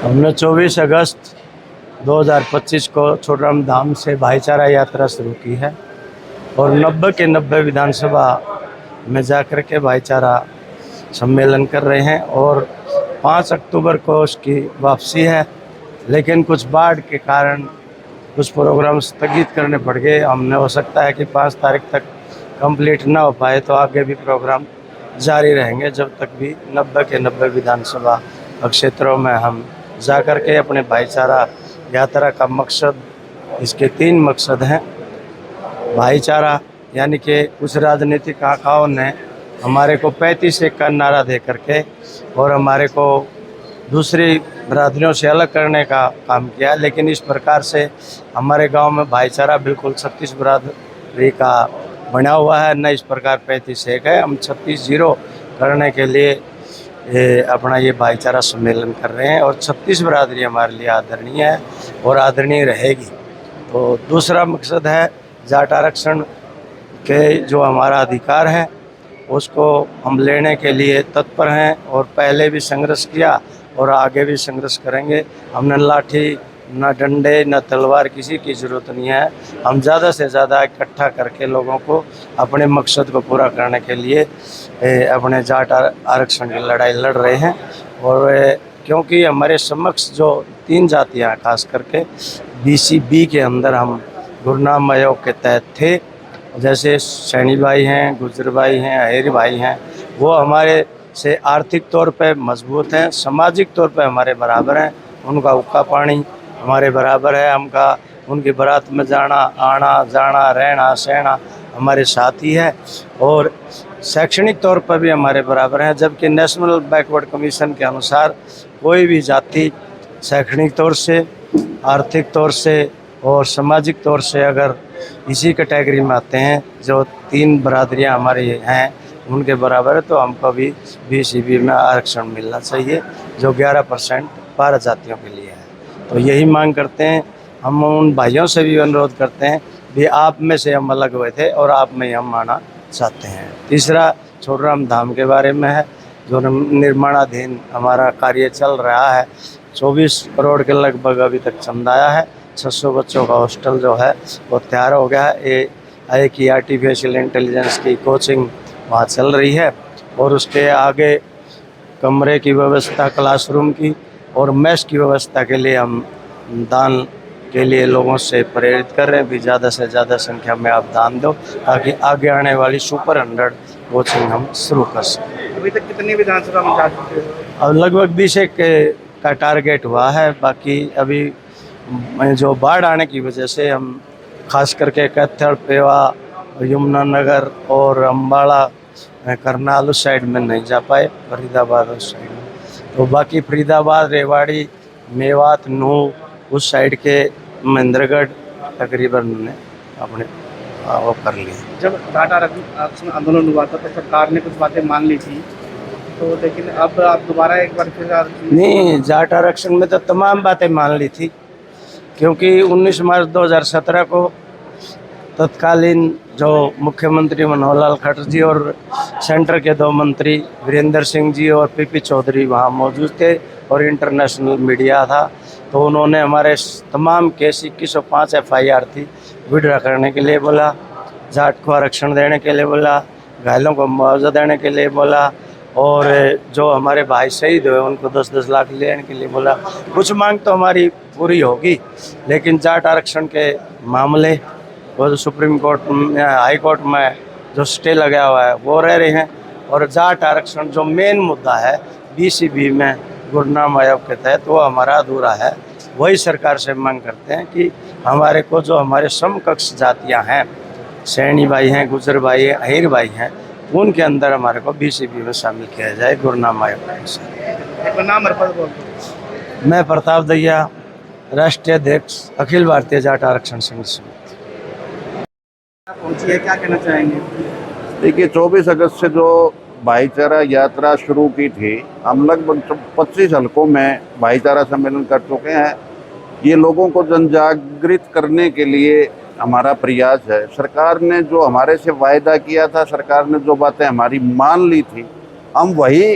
हमने 24 अगस्त 2025 को छोटाराम धाम से भाईचारा यात्रा शुरू की है और 90 के 90 विधानसभा में जाकर के भाईचारा सम्मेलन कर रहे हैं और 5 अक्टूबर को उसकी वापसी है। लेकिन कुछ बाढ़ के कारण कुछ प्रोग्राम स्थगित करने पड़ गए। हमने हो सकता है कि 5 तारीख तक कंप्लीट ना हो पाए, तो आगे भी प्रोग्राम जारी रहेंगे जब तक भी 90 के 90 विधानसभा क्षेत्रों में हम जाकर के अपने भाईचारा यात्रा का मकसद, इसके 3 मकसद हैं। भाईचारा यानी कि कुछ राजनीतिक आकाओं ने हमारे को 35-1 का नारा दे करके और हमारे को दूसरी बिरादरियों से अलग करने का काम किया, लेकिन इस प्रकार से हमारे गांव में भाईचारा बिल्कुल 36 बिरादरी का बना हुआ है, न इस प्रकार 35-1 है। हम 36-0 करने के लिए अपना ये भाईचारा सम्मेलन कर रहे हैं और 36 बिरादरी हमारे लिए आदरणीय है और आदरणीय रहेगी। तो दूसरा मकसद है जाट आरक्षण के जो हमारा अधिकार है उसको हम लेने के लिए तत्पर हैं और पहले भी संघर्ष किया और आगे भी संघर्ष करेंगे। हमने लाठी, न डंडे, न तलवार, किसी की ज़रूरत नहीं है। हम ज़्यादा से ज़्यादा इकट्ठा करके लोगों को अपने मकसद को पूरा करने के लिए अपने जाट आरक्षण की लड़ाई लड़ रहे हैं। और क्योंकि हमारे समक्ष जो 3 जातियाँ खास करके BCB के अंदर हम गुरनाम आयोग के तहत थे, जैसे सैनी भाई हैं, गुजर भाई हैं, अहिर भाई हैं, वो हमारे से आर्थिक तौर पे मजबूत हैं, सामाजिक तौर पे हमारे बराबर हैं। उनका हुक्का पानी हमारे बराबर है, हमका उनकी बारात में जाना आना, जाना रहना सहना हमारे साथ ही है और शैक्षणिक तौर पर भी हमारे बराबर हैं। जबकि नेशनल बैकवर्ड कमीशन के अनुसार कोई भी जाति शैक्षणिक तौर से, आर्थिक तौर से और सामाजिक तौर से अगर इसी कैटेगरी में आते हैं, जो 3 बरादरियां हमारी हैं उनके बराबर है, तो हमको भी BCB में आरक्षण मिलना चाहिए, जो 11% 12 जातियों के लिए है। तो यही मांग करते हैं। हम उन भाइयों से भी अनुरोध करते हैं भी आप में से हम अलग हुए थे और आप में ही हम आना चाहते हैं। तीसरा छोटाराम धाम के बारे में है, जो निर्माणाधीन हमारा कार्य चल रहा है। 24 करोड़ के लगभग अभी तक चंदा आया है। 600 बच्चों का हॉस्टल जो है वो तैयार हो गया है। एक ही आर्टिफिशियल इंटेलिजेंस की कोचिंग वहाँ चल रही है और उसके आगे कमरे की व्यवस्था, क्लासरूम की और मेस की व्यवस्था के लिए हम दान के लिए लोगों से प्रेरित कर रहे हैं भी ज़्यादा से ज़्यादा संख्या में आप दान दो, ताकि आगे आने वाली सुपर 100 कोचिंग हम शुरू कर सकें। अभी तक कितनी विधानसभा में जा चुके हो? अब लगभग 20 का टारगेट हुआ है। बाकी अभी जो बाढ़ आने की वजह से हम खास करके कैथल, पेवा, यमुनानगर और अम्बाड़ा, करनाल उस साइड में नहीं जा पाए, फरीदाबाद उस साइड में। तो बाकी फरीदाबाद, रेवाड़ी, मेवात, नूह उस साइड के महेंद्रगढ़ तकरीबन ने अपने वो कर लिए। जब जाट आरक्षण आंदोलन हुआ था तो सरकार ने कुछ बातें मान ली थी, तो लेकिन अब आप दोबारा एक बार फिर नहीं, जाट आरक्षण में तो तमाम बातें मान ली थी, क्योंकि 19 मार्च 2017 को तत्कालीन जो मुख्यमंत्री मनोहर लाल खट्टर जी और सेंटर के 2 मंत्री वीरेंद्र सिंह जी और PP चौधरी वहाँ मौजूद थे और इंटरनेशनल मीडिया था। तो उन्होंने हमारे तमाम केस 2105 FIR थी विड्रा करने के लिए बोला, जाट को आरक्षण देने के लिए बोला, घायलों को मुआवजा देने के लिए बोला और जो हमारे भाई शहीद हुए उनको 10-10 लाख लेने के लिए बोला। कुछ मांग तो हमारी पूरी होगी, लेकिन जाट आरक्षण के मामले वो जो सुप्रीम कोर्ट में, हाई कोर्ट में जो स्टे लगा हुआ है वो रह रहे हैं। और जाट आरक्षण जो मेन मुद्दा है BCB में गुरनाम आयोग के तहत, वो हमारा अधूरा है। वही सरकार से मांग करते हैं कि हमारे को जो हमारे समकक्ष जातियां हैं, सैनी भाई हैं, गुजर भाई हैं, अहिर भाई हैं, उनके अंदर हमारे को BCB में शामिल किया जाए गुरनाम आयोग से। नाम मैं प्रताप दहिया, राष्ट्रीय अध्यक्ष अखिल भारतीय जाट आरक्षण संघ समिति। पहुंची है, क्या कहना चाहेंगे? देखिए, 24 अगस्त से जो भाईचारा यात्रा शुरू की थी, हम लगभग 25 हलकों में भाईचारा सम्मेलन कर चुके हैं। ये लोगों को जनजागृत करने के लिए हमारा प्रयास है। सरकार ने जो हमारे से वायदा किया था, सरकार ने जो बातें हमारी मान ली थी, हम वही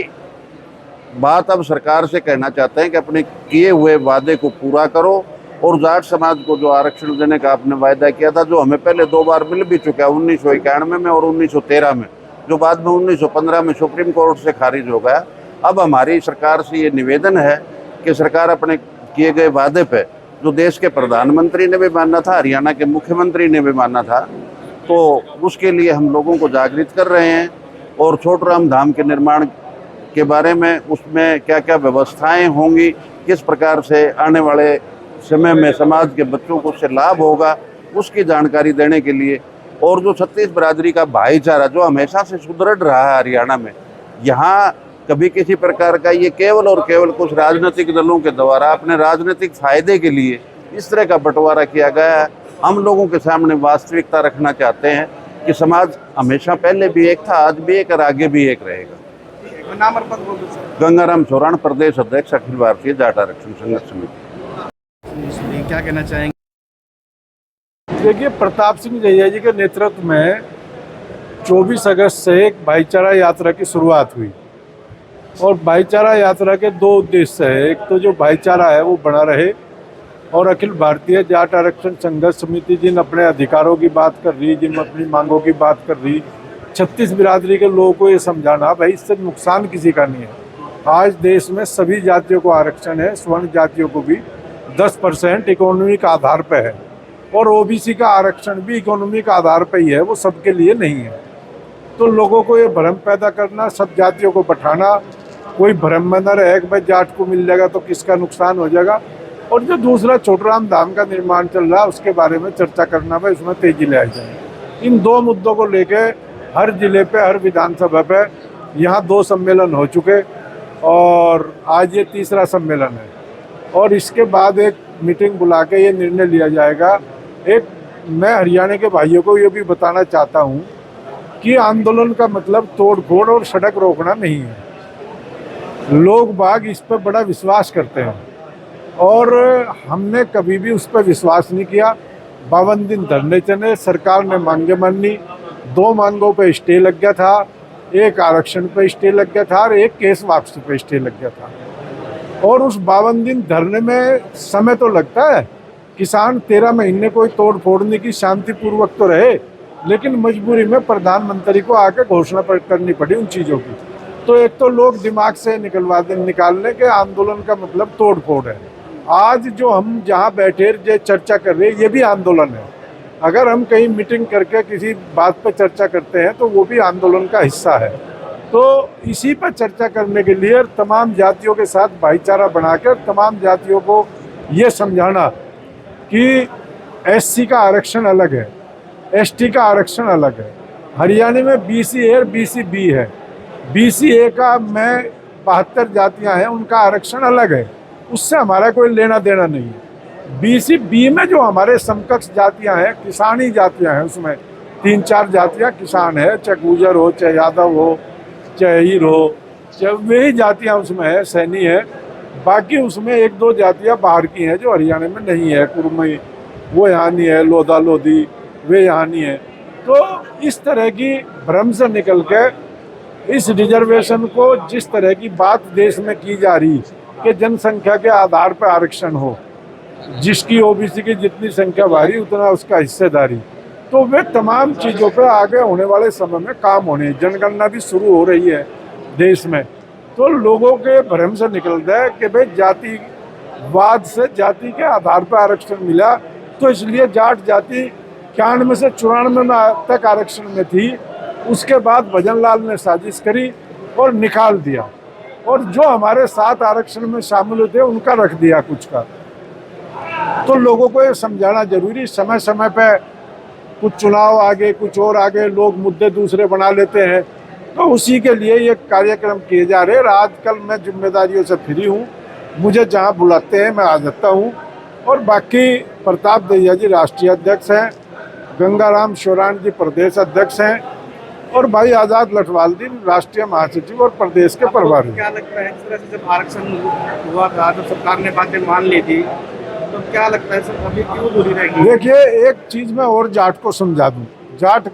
बात अब सरकार से कहना चाहते हैं कि अपने किए हुए वादे को पूरा करो और जाट समाज को जो आरक्षण देने का आपने वायदा किया था, जो हमें पहले 2 बार मिल भी चुका है, 1991 में और 1913 में, जो बाद में 1915 में सुप्रीम कोर्ट से खारिज हो गया। अब हमारी सरकार से ये निवेदन है कि सरकार अपने किए गए वादे पे, जो देश के प्रधानमंत्री ने भी माना था, हरियाणा के मुख्यमंत्री ने भी माना था, तो उसके लिए हम लोगों को जागृत कर रहे हैं। और छोटराम धाम के निर्माण के बारे में, उसमें क्या क्या व्यवस्थाएं होंगी, किस प्रकार से आने वाले समय में समाज के बच्चों को उससे लाभ होगा, उसकी जानकारी देने के लिए, और जो छत्तीस बिरादरी का भाईचारा जो हमेशा से सुदृढ़ रहा है हरियाणा में, यहाँ कभी किसी प्रकार का ये केवल और केवल कुछ राजनीतिक दलों के द्वारा अपने राजनीतिक फायदे के लिए इस तरह का बंटवारा किया गया है। हम लोगों के सामने वास्तविकता रखना चाहते हैं कि समाज हमेशा पहले भी एक था, आज भी एक और आगे भी एक रहेगा। नाम और पद बोल दो सर। गंगाराम चौरान, प्रदेश अध्यक्ष अखिल भारतीय जाट आरक्षण संघर्ष समिति। इसलिए क्या कहना चाहेंगे? देखिए, प्रताप सिंह जैया जी के नेतृत्व में 24 अगस्त से एक भाईचारा यात्रा की शुरुआत हुई और भाईचारा यात्रा के 2 उद्देश्य है। एक तो जो भाईचारा है वो बना रहे और अखिल भारतीय जाट आरक्षण संघर्ष समिति जिन अपने अधिकारों की बात कर रही, जिन अपनी मांगों की बात कर रही, 36 बिरादरी के लोगों को ये समझाना भाई इससे नुकसान किसी का नहीं है। आज देश में सभी जातियों को आरक्षण है, स्वर्ण जातियों को भी 10% इकोनॉमिक आधार पे है और ओबीसी का आरक्षण भी इकोनॉमिक आधार पे ही है, वो सबके लिए नहीं है। तो लोगों को ये भ्रम पैदा करना, सब जातियों को बैठाना, कोई भ्रम में न रहे कि भाई जाट को मिल जाएगा तो किसका नुकसान हो जाएगा। और जो दूसरा छोटराम धाम का निर्माण चल रहा है उसके बारे में चर्चा करना भाई उसमें तेजी ले आई जाए। इन 2 मुद्दों को लेके हर जिले पे, हर विधानसभा पे यहाँ 2 सम्मेलन हो चुके और आज ये 3रा सम्मेलन है और इसके बाद एक मीटिंग बुला के ये निर्णय लिया जाएगा। मैं हरियाणा के भाइयों को ये भी बताना चाहता हूँ कि आंदोलन का मतलब तोड़ फोड़ और सड़क रोकना नहीं है। लोग बाग इस पर बड़ा विश्वास करते हैं और हमने कभी भी उस पर विश्वास नहीं किया। 52 दिन धरने चले, सरकार ने मांगे मानी, 2 मांगों पे स्टे लग गया था, एक आरक्षण पे स्टे लग गया था और एक केस वापसी पे स्टे लग गया था। और उस 52 दिन धरने में समय तो लगता है, किसान 13 महीने कोई तोड़ फोड़ने की शांतिपूर्वक तो रहे, लेकिन मजबूरी में प्रधानमंत्री को आके घोषणा करनी पड़ी उन चीज़ों की। तो एक तो लोग दिमाग से निकालने के आंदोलन का मतलब तोड़ फोड़ है। आज जो हम जहाँ बैठे जो चर्चा कर रहे हैं ये भी आंदोलन है। अगर हम कहीं मीटिंग करके किसी बात पर चर्चा करते हैं तो वो भी आंदोलन का हिस्सा है। तो इसी पर चर्चा करने के लिए तमाम जातियों के साथ भाईचारा बनाकर तमाम जातियों को ये समझाना कि एससी का आरक्षण अलग है, एसटी का आरक्षण अलग है। हरियाणा में बीसी ए और बीसी बी है। बीसी ए का में 72 जातियां हैं, उनका आरक्षण अलग है, उससे हमारा कोई लेना देना नहीं है। बीसी बी में जो हमारे समकक्ष जातियां हैं, किसानी जातियां हैं, उसमें 3-4 जातियां किसान है, चाहे गुर्जर हो, चाहे यादव हो, चाहे हीर हो, चाहे वही जातियां उसमें है, सैनी है। बाकी उसमें 1-2 जातियां बाहर की हैं जो हरियाणा में नहीं है, कुरमई वो यहाँ नहीं है, लोधा लोधी वे यहाँ नहीं है। तो इस तरह की भ्रम से निकल के इस रिजर्वेशन को, जिस तरह की बात देश में की जा रही कि जनसंख्या के आधार पर आरक्षण हो, जिसकी ओबीसी की जितनी संख्या भारी उतना उसका हिस्सेदारी, तो वे तमाम चीज़ों पे आगे होने वाले समय में काम होने। जनगणना भी शुरू हो रही है देश में, तो लोगों के भ्रम से निकलता है कि भाई जातिवाद से जाति के आधार पर आरक्षण मिला, तो इसलिए जाट जाति 91 से 94 तक आरक्षण में थी। उसके बाद भजन लाल ने साजिश करी और निकाल दिया, और जो हमारे साथ आरक्षण में शामिल थे उनका रख दिया कुछ का। तो लोगों को ये समझाना जरूरी। समय समय पे कुछ चुनाव आगे, कुछ और आगे, लोग मुद्दे दूसरे बना लेते हैं, तो उसी के लिए ये कार्यक्रम किए जा रहे हैं। आजकल मैं जिम्मेदारियों से फ्री हूँ, मुझे जहाँ बुलाते हैं मैं आ जाता हूँ। और बाकी प्रताप दहिया जी राष्ट्रीय अध्यक्ष हैं, गंगाराम चौरान जी प्रदेश अध्यक्ष हैं, और भाई आज़ाद लठवाल जी राष्ट्रीय महासचिव और प्रदेश के प्रभारी। क्या लगता है, इस तरह से जब आरक्षण हुआ था तो सरकार ने बातें मान ली थी, तो क्या लगता है सर अभी क्यों दूरी रहेगी? देखिए, एक चीज़ मैं और जाट को समझा दूँ। जाट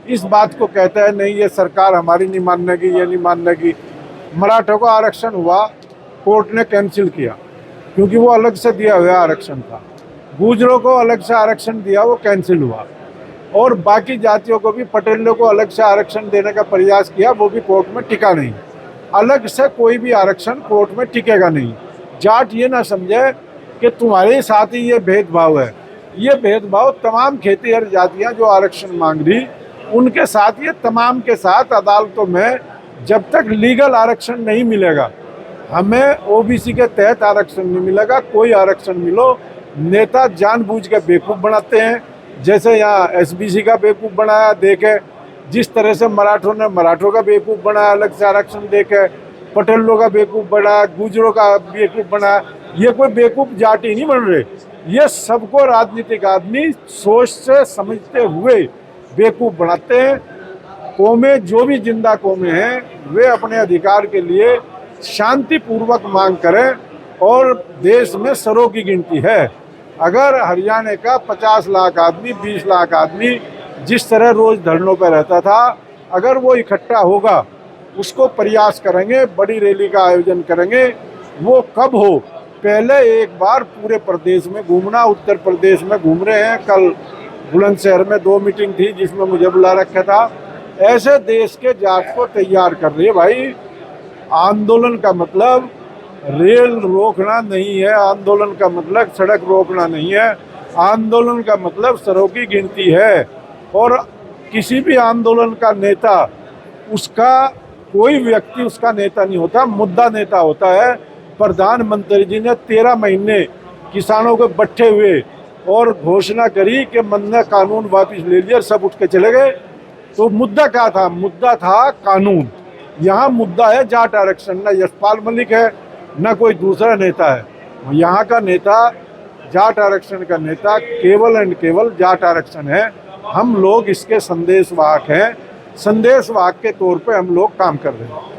इस बात को कहता है नहीं ये सरकार हमारी नहीं मानेगी, ये नहीं मानेगी। मराठों को आरक्षण हुआ, कोर्ट ने कैंसिल किया क्योंकि वो अलग से दिया हुआ आरक्षण था। गुजरों को अलग से आरक्षण दिया, वो कैंसिल हुआ। और बाकी जातियों को भी, पटेलों को अलग से आरक्षण देने का प्रयास किया, वो भी कोर्ट में टिका नहीं। अलग से कोई भी आरक्षण कोर्ट में टिकेगा नहीं। जाट ये ना समझे कि तुम्हारे साथ ही ये भेदभाव है। ये भेदभाव तमाम खेतीहर जातियां जो आरक्षण मांग रही, उनके साथ, ये तमाम के साथ अदालतों में जब तक लीगल आरक्षण नहीं मिलेगा, हमें ओबीसी के तहत आरक्षण नहीं मिलेगा। कोई आरक्षण मिलो, नेता जानबूझ के बेवकूफ़ बनाते हैं। जैसे यहाँ एसबीसी का बेवकूफ़ बनाया, देखे जिस तरह से मराठों ने मराठों का बेवकूफ़ बनाया, अलग से आरक्षण देके, पटेलों का बेवकूफ़ बनाया, गुजरों का बेवकूफ़ बनाया। ये कोई बेवकूफ़ जाति नहीं बन रहे, ये सबको राजनीतिक आदमी सोच से समझते हुए बेवकूफ़ बनाते हैं। कौमें, जो भी जिंदा कौमें हैं, वे अपने अधिकार के लिए शांतिपूर्वक मांग करें। और देश में सरों की गिनती है। अगर हरियाणा का 50 लाख आदमी, 20 लाख आदमी जिस तरह रोज धरनों पर रहता था, अगर वो इकट्ठा होगा, उसको प्रयास करेंगे, बड़ी रैली का आयोजन करेंगे। वो कब हो? पहले एक बार पूरे प्रदेश में घूमना। उत्तर प्रदेश में घूम रहे हैं, कल बुलंदशहर में 2 मीटिंग थी जिसमें मुझे बुला रखा था। ऐसे देश के जात को तैयार कर रही है भाई। आंदोलन का मतलब रेल रोकना नहीं है, आंदोलन का मतलब सड़क रोकना नहीं है, आंदोलन का मतलब सरों की गिनती है। और किसी भी आंदोलन का नेता, उसका कोई व्यक्ति उसका नेता नहीं होता, मुद्दा नेता होता है। प्रधानमंत्री जी ने 13 महीने किसानों को बैठे हुए और घोषणा करी कि हमने कानून वापस ले लिया, सब उठ के चले गए। तो मुद्दा क्या था? मुद्दा था कानून। यहाँ मुद्दा है जाट आरक्षण। न यशपाल मलिक है, न कोई दूसरा नेता है। यहाँ का नेता, जाट आरक्षण का नेता केवल एंड केवल जाट आरक्षण है। हम लोग इसके संदेशवाहक हैं। संदेशवाहक के तौर पे हम लोग काम कर रहे हैं।